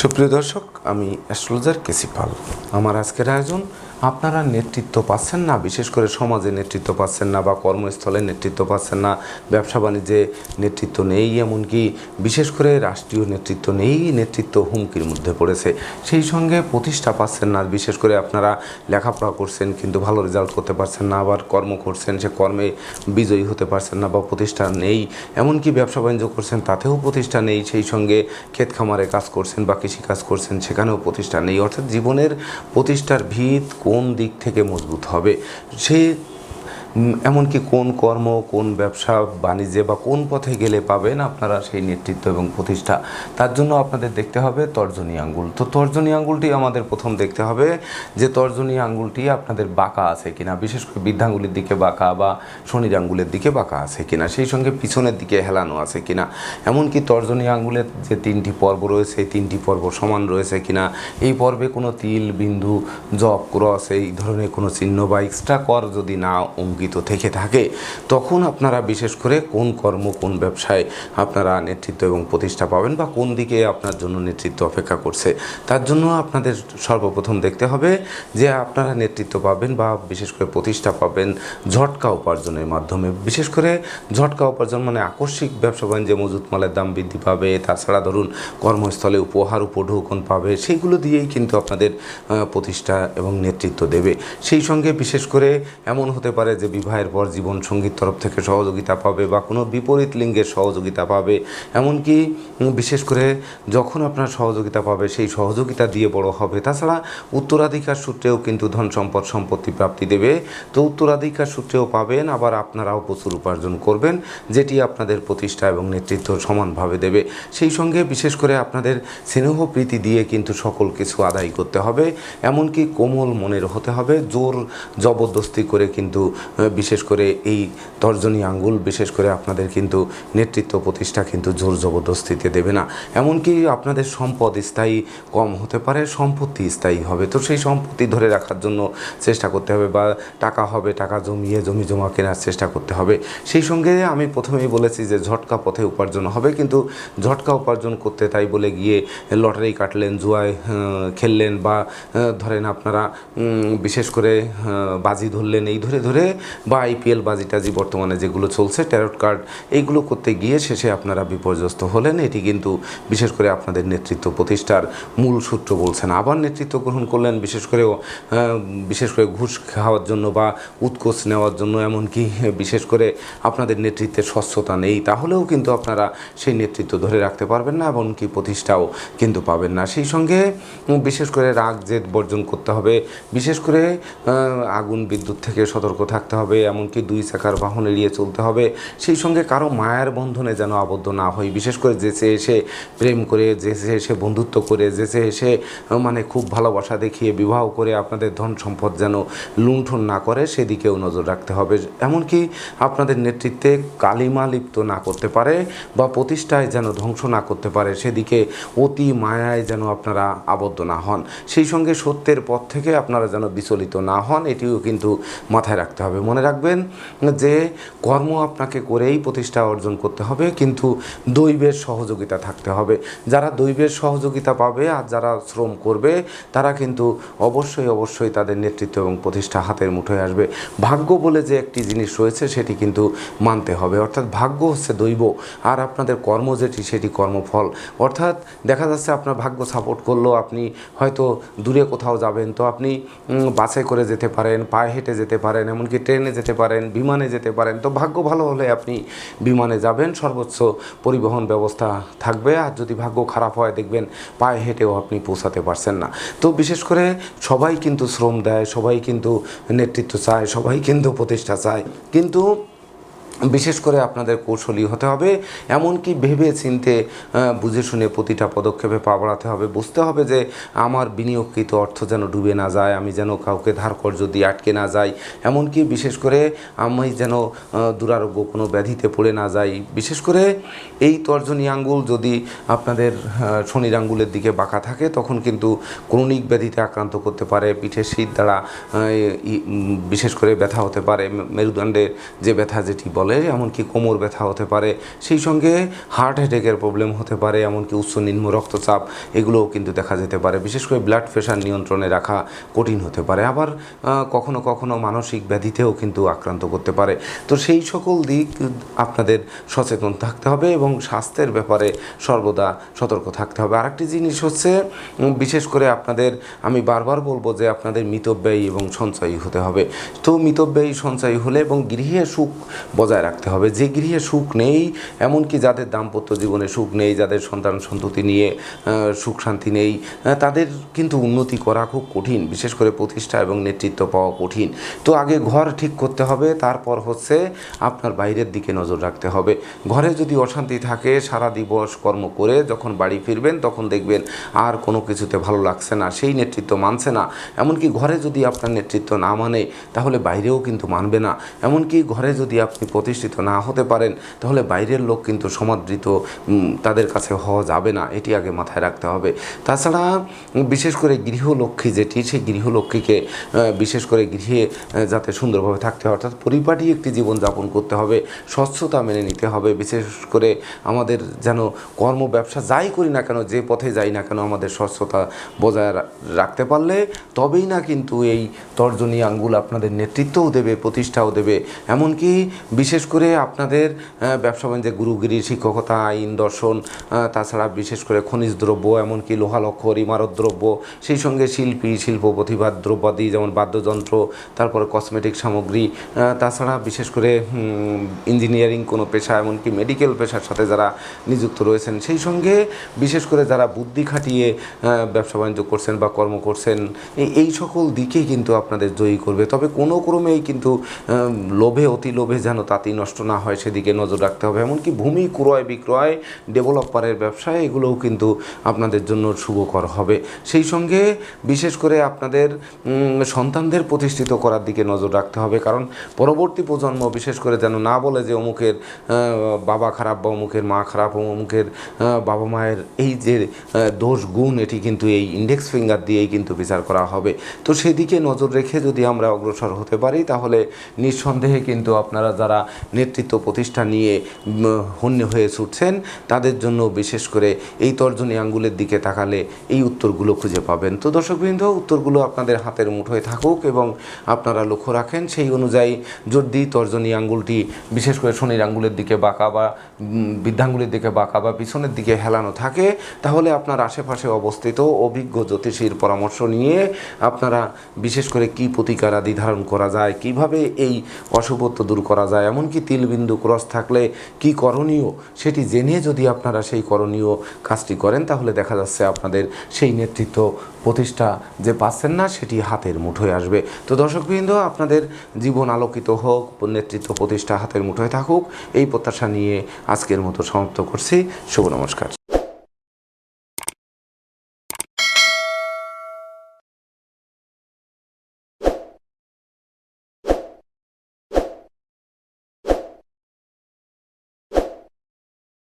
সুপ্রিয় দর্শক, আমি অ্যাস্ট্রোলজার কেসি পাল। আমার আজকের আয়োজন, আপনারা নেতৃত্ব পাচ্ছেন না, বিশেষ করে সমাজে নেতৃত্ব পাচ্ছেন না, বা কর্মস্থলে নেতৃত্ব পাচ্ছেন না, ব্যবসা বাণিজ্যে নেতৃত্ব নেই, এমনকি বিশেষ করে রাষ্ট্রীয় নেতৃত্ব নেই, নেতৃত্ব হুমকির মধ্যে পড়েছে। সেই সঙ্গে প্রতিষ্ঠা পাচ্ছেন না, বিশেষ করে আপনারা লেখাপড়া করছেন কিন্তু ভালো রেজাল্ট করতে পারছেন না, আবার কর্ম করছেন, সে কর্মে বিজয়ী হতে পারছেন না বা প্রতিষ্ঠা নেই, এমনকি ব্যবসা বাণিজ্য করছেন তাতেও প্রতিষ্ঠা নেই। সেই সঙ্গে ক্ষেত খামারে কাজ করছেন বা কৃষিকাজ করছেন, সেখানেও প্রতিষ্ঠা নেই। অর্থাৎ জীবনের প্রতিষ্ঠার ভিত কোন দিক থেকে মজবুত হবে, সে এমনকি কোন কর্ম, কোন ব্যবসা বাণিজ্যে বা কোন পথে গেলে পাবেন আপনারা সেই নেতৃত্ব এবং প্রতিষ্ঠা, তার জন্য আপনাদের দেখতে হবে তর্জনী আঙ্গুল। তো তর্জনী আঙ্গুলটি আমাদের প্রথম দেখতে হবে যে তর্জনী আঙ্গুলটি আপনাদের বাঁকা আছে কিনা, বিশেষ করে বৃদ্ধাঙ্গুলির দিকে বাঁকা বা শনির আঙ্গুলের দিকে বাঁকা আছে কিনা, সেই সঙ্গে পিছনের দিকে হেলানো আছে কিনা, এমনকি তর্জনী আঙ্গুলের যে তিনটি পর্ব রয়েছে এই তিনটি পর্ব সমান রয়েছে কিনা, এই পর্বে কোনো তিল, বিন্দু, জব, ক্রস এই ধরনের কোনো চিহ্ন বা এক্সট্রা কর যদি না অঙ্কিত থেকে থাকে, তখন আপনারা বিশেষ করে কোন কর্ম, কোন ব্যবসায় আপনারা নেতৃত্ব এবং প্রতিষ্ঠা পাবেন বা কোন দিকে আপনার জন্য নেতৃত্ব অপেক্ষা করছে। তার জন্য আপনাদের সর্বপ্রথম দেখতে হবে যে আপনারা নেতৃত্ব পাবেন বা বিশেষ করে প্রতিষ্ঠা পাবেন ঝটকা উপার্জনের মাধ্যমে। বিশেষ করে ঝটকা উপার্জন মানে আকস্মিক ব্যবসা বাণিজ্যে মজুত মালের দাম বৃদ্ধি পাবে, তাছাড়া ধরুন কর্মস্থলে উপহার উপঢৌকন পাবে, সেইগুলো দিয়েই কিন্তু আপনাদের প্রতিষ্ঠা এবং নেতৃত্ব দেবে। সেই সঙ্গে বিশেষ করে এমন হতে পারে যে বিবাহের পর জীবনসঙ্গীর তরফ থেকে সহযোগিতা পাবে বা কোনো বিপরীত লিঙ্গের সহযোগিতা পাবে, এমনকি বিশেষ করে যখন আপনার সহযোগিতা পাবে সেই সহযোগিতা দিয়ে বড় হবে। তাছাড়া উত্তরাধিকার সূত্রেও কিন্তু ধন সম্পদ সম্পত্তি প্রাপ্তি দেবে। তো উত্তরাধিকার সূত্রেও পাবেন, আবার আপনারাও প্রচুর উপার্জন করবেন, যেটি আপনাদের প্রতিষ্ঠা এবং নেতৃত্ব সমানভাবে দেবে। সেই সঙ্গে বিশেষ করে আপনাদের স্নেহ প্রীতি দিয়ে কিন্তু সকল কিছু আদায় করতে হবে, এমনকি কোমল মনের হতে হবে। জোর জবরদস্তি করে কিন্তু বিশেষ করে এই তর্জনী আঙ্গুল বিশেষ করে আপনাদের কিন্তু নেতৃত্ব প্রতিষ্ঠা কিন্তু জোর জবরদস্তিতে দেবে না। এমনকি আপনাদের সম্পদ স্থায়ী কম হতে পারে, সম্পত্তি স্থায়ী হবে। তো সেই সম্পত্তি ধরে রাখার জন্য চেষ্টা করতে হবে, বা টাকা হবে, টাকা জমিয়ে জমি জমা কেনার চেষ্টা করতে হবে। সেই সঙ্গে আমি প্রথমেই বলেছি যে ঝটকা পথে উপার্জন হবে, কিন্তু ঝটকা উপার্জন করতে তাই বলে গিয়ে লটারি কাটলেন, জুয়ায় খেললেন, বা ধরেন আপনারা বিশেষ করে বাজি ধরলেন, এই ধরে ধরে বা আইপিএল বাজি টাজি বর্তমানে যেগুলো চলছে, ট্যারট কার্ড, এইগুলো করতে গিয়ে শেষে আপনারা বিপর্যস্ত হলেন। এটি কিন্তু বিশেষ করে আপনাদের নেতৃত্ব প্রতিষ্ঠার মূল সূত্র বলছে না। আবার নেতৃত্ব গ্রহণ করলেন বিশেষ করে ঘুষ খাওয়ার জন্য বা উৎকোচ নেওয়ার জন্য, এমনকি বিশেষ করে আপনাদের নেতৃত্বের স্বচ্ছতা নেই, তাহলেও কিন্তু আপনারা সেই নেতৃত্ব ধরে রাখতে পারবেন না, এমনকি প্রতিষ্ঠাও কিন্তু পাবেন না। সেই সঙ্গে বিশেষ করে রাগ জেদ বর্জন করতে হবে, বিশেষ করে আগুন বিদ্যুৎ থেকে সতর্ক থাকতে হবে, এমনকি দুই চাকার বাহন এড়িয়ে চলতে হবে। সেই সঙ্গে কারো মায়ের বন্ধনে যেন আবদ্ধ না হয়, বিশেষ করে যেচে এসে প্রেম করে, যেচে এসে বন্ধুত্ব করে, যেচে এসে মানে খুব ভালোবাসা দেখিয়ে বিবাহ করে আপনাদের ধন সম্পদ যেন লুণ্ঠন না করে, সেদিকেও নজর রাখতে হবে। এমনকি আপনাদের নেতৃত্বে কালিমা লিপ্ত না করতে পারে বা প্রতিষ্ঠায় যেন ধ্বংস না করতে পারে, সেদিকে অতি মায়ায় যেন আপনারা আবদ্ধ না হন। সেই সঙ্গে সত্যের পথ থেকে আপনারা যেন বিচলিত না হন, এটিও কিন্তু মাথায় রাখতে হবে। মনে রাখবেন যে কর্ম আপনাকে করেই প্রতিষ্ঠা অর্জন করতে হবে, কিন্তু দৈবের সহযোগিতা থাকতে হবে। যারা দৈবের সহযোগিতা পাবে আর যারা শ্রম করবে, তারা কিন্তু অবশ্যই তাদের নেতৃত্ব এবং প্রতিষ্ঠা হাতের মুঠোয় আসবে। ভাগ্য বলে যে একটি জিনিস রয়েছে সেটি কিন্তু মানতে হবে, অর্থাৎ ভাগ্য হচ্ছে দৈব, আর আপনাদের কর্ম যেটি সেটি কর্মফল। অর্থাৎ দেখা যাচ্ছে আপনার ভাগ্য সাপোর্ট করলো, আপনি হয়তো দূরে কোথাও যাবেন, তো আপনি বাসে করে যেতে পারেন, পায়ে হেঁটে যেতে পারেন, এমনকি ট্রেনে যেতে পারেন, বিমানে যেতে পারেন। তো ভাগ্য ভালো হলে আপনি বিমানে যাবেন, সর্বোচ্চ পরিবহন ব্যবস্থা থাকবে। আর যদি ভাগ্য খারাপ হয়, দেখবেন পায়ে হেঁটেও আপনি পৌঁছাতে পারছেন না। তো বিশেষ করে সবাই কিন্তু শ্রম দেয়, সবাই কিন্তু নেতৃত্ব চায়, সবাই কিন্তু প্রতিষ্ঠা চায়, কিন্তু বিশেষ করে আপনাদের কৌশলী হতে হবে, এমনকি ভেবে চিনতে বুঝে শুনে প্রতিটা পদক্ষেপে পা বাড়াতে হবে। বুঝতে হবে যে আমার বিনিয়োগকৃত অর্থ যেন ডুবে না যায়, আমি যেন কাউকে ধার কর্জ দিয়ে আটকে না যাই, এমনকি বিশেষ করে আমি যেন দুরারোগ্য কোনো ব্যাধিতে পড়ে না যাই। বিশেষ করে এই তর্জনী আঙ্গুল যদি আপনাদের শনির আঙ্গুলের দিকে বাঁকা থাকে, তখন কিন্তু ক্রনিক ব্যাধিতে আক্রান্ত করতে পারে। পিঠের শীত দ্বারা বিশেষ করে ব্যথা হতে পারে, মেরুদণ্ডের যে ব্যথা যেটি বলে চলে, এমনকি কোমর ব্যথা হতে পারে, সেই সঙ্গে হার্ট অ্যাটাকের প্রবলেম হতে পারে, এমনকি উচ্চ নিম্ন রক্তচাপ এগুলোও কিন্তু দেখা যেতে পারে। বিশেষ করে ব্লাড প্রেশার নিয়ন্ত্রণে রাখা কঠিন হতে পারে, আবার কখনো কখনো মানসিক ব্যাধিতেও কিন্তু আক্রান্ত করতে পারে। তো সেই সকল দিক আপনাদের সচেতন থাকতে হবে এবং স্বাস্থ্যের ব্যাপারে সর্বদা সতর্ক থাকতে হবে। আরেকটি জিনিস হচ্ছে, বিশেষ করে আপনাদের আমি বারবার বলবো যে আপনাদের মিতব্যয়ী এবং সঞ্চয়ী হতে হবে। তো মিতব্যয়ী সঞ্চয়ী হলে এবং গৃহে সুখ বজায় রাখতে হবে। যে গৃহে সুখ নেই, এমনকি যাদের দাম্পত্য জীবনে সুখ নেই, যাদের সন্তান সন্ততি নিয়ে সুখ শান্তি নেই, তাদের কিন্তু উন্নতি করা খুব কঠিন, বিশেষ করে প্রতিষ্ঠা এবং নেতৃত্ব পাওয়া কঠিন। তো আগে ঘর ঠিক করতে হবে, তারপর হচ্ছে আপনার বাইরের দিকে নজর রাখতে হবে। ঘরে যদি অশান্তি থাকে, সারা দিবস কর্ম করে যখন বাড়ি ফিরবেন তখন দেখবেন আর কোনো কিছুতে ভালো লাগছে না, সেই নেতৃত্ব মানছে না। এমনকি ঘরে যদি আপনার নেতৃত্ব না মানে, তাহলে বাইরেও কিন্তু মানবে না। এমনকি ঘরে যদি আপনি প্রতিষ্ঠিত না হতে পারেন, তাহলে বাইরের লোক কিন্তু সমাদৃত তাদের কাছে হওয়া যাবে না, এটি আগে মাথায় রাখতে হবে। তাছাড়া বিশেষ করে গৃহলক্ষ্মী যেটি, সেই গৃহলক্ষ্মীকে বিশেষ করে গৃহে যাতে সুন্দরভাবে থাকতে হয়, অর্থাৎ পরিপাটি একটি জীবনযাপন করতে হবে, স্বচ্ছতা মেনে নিতে হবে। বিশেষ করে আমাদের যেন কর্ম ব্যবসা যাই করি না কেন, যে পথে যাই না কেন, আমাদের স্বচ্ছতা বজায় রাখতে পারলে তবেই না কিন্তু এই তর্জনী আঙ্গুল আপনাদের নেতৃত্বও দেবে, প্রতিষ্ঠাও দেবে। এমনকি বিশেষ করে আপনাদের ব্যবসা বাণিজ্যে গুরুগিরি, শিক্ষকতা, আইন, দর্শন, তাছাড়া বিশেষ করে খনিজ দ্রব্য, এমনকি লোহালক্কর, ইমারত দ্রব্য, সেই সঙ্গে শিল্পী, শিল্প প্রতিভার দ্রব্যাদি যেমন বাদ্যযন্ত্র, তারপরে কসমেটিক সামগ্রী, তাছাড়া বিশেষ করে ইঞ্জিনিয়ারিং কোনো পেশা, এমনকি মেডিকেল পেশার সাথে যারা নিযুক্ত রয়েছেন, সেই সঙ্গে বিশেষ করে যারা বুদ্ধি খাটিয়ে ব্যবসা বাণিজ্য করছেন বা কর্ম করছেন, এই সকল দিকেই কিন্তু আপনাদের জয়ী করবে। তবে কোনো ক্রমেই কিন্তু লোভে, অতি লোভে যেন তাঁতি নষ্ট না হয় সেদিকে নজর রাখতে হবে। এমনকি ভূমি ক্রয় বিক্রয়, ডেভেলপারের ব্যবসায় এগুলোও কিন্তু আপনাদের জন্য শুভকর হবে। সেই সঙ্গে বিশেষ করে আপনাদের সন্তানদের প্রতিষ্ঠিত করার দিকে নজর রাখতে হবে, কারণ পরবর্তী প্রজন্ম বিশেষ করে যেন না বলে যে অমুকের বাবা খারাপ বা অমুকের মা খারাপ, অমুকের বাবা মায়ের এই যে দোষ গুণ, এটি কিন্তু এই ইন্ডেক্স ফিঙ্গার দিয়েই কিন্তু বিচার করা হবে। তো সেদিকে নজর রেখে যদি আমরা অগ্রসর হতে পারি, তাহলে নিঃসন্দেহে কিন্তু আপনারা যারা নেতৃত্ব প্রতিষ্ঠা নিয়ে হন্যে হয়ে ছুটছেন, তাদের জন্য বিশেষ করে এই তর্জনী আঙ্গুলের দিকে তাকালে এই উত্তরগুলো খুঁজে পাবেন। তো দর্শকবৃন্দ, উত্তরগুলো আপনাদের হাতের মুঠোয় থাকুক এবং আপনারা লক্ষ্য রাখেন, সেই অনুযায়ী যদি তর্জনী আঙ্গুলটি বিশেষ করে শনির আঙ্গুলের দিকে বাঁকা বা বৃদ্ধাঙ্গুলের দিকে বাঁকা বা পিছনের দিকে হেলানো থাকে, তাহলে আপনার আশেপাশে অবস্থিত অভিজ্ঞ জ্যোতিষীর পরামর্শ নিয়ে আপনারা বিশেষ করে কী প্রতিকার আদি ধারণ করা যায়, কিভাবে এই অশুভত্ব দূর করা যায়, এমনকি তিলবিন্দু ক্রস থাকলে কি করণীয়, সেটি জেনে যদি আপনারা সেই করণীয় কাজটি করেন, তাহলে দেখা যাচ্ছে আপনাদের সেই নেতৃত্ব প্রতিষ্ঠা যে পাচ্ছেন না, সেটি হাতের মুঠোয় আসবে। তো দর্শকবৃন্দ, আপনাদের জীবন আলোকিত হোক, নেতৃত্ব প্রতিষ্ঠা হাতের মুঠোয় থাকুক, এই প্রত্যাশা নিয়ে আজকের মতো সমাপ্ত করছি। শুভ নমস্কার।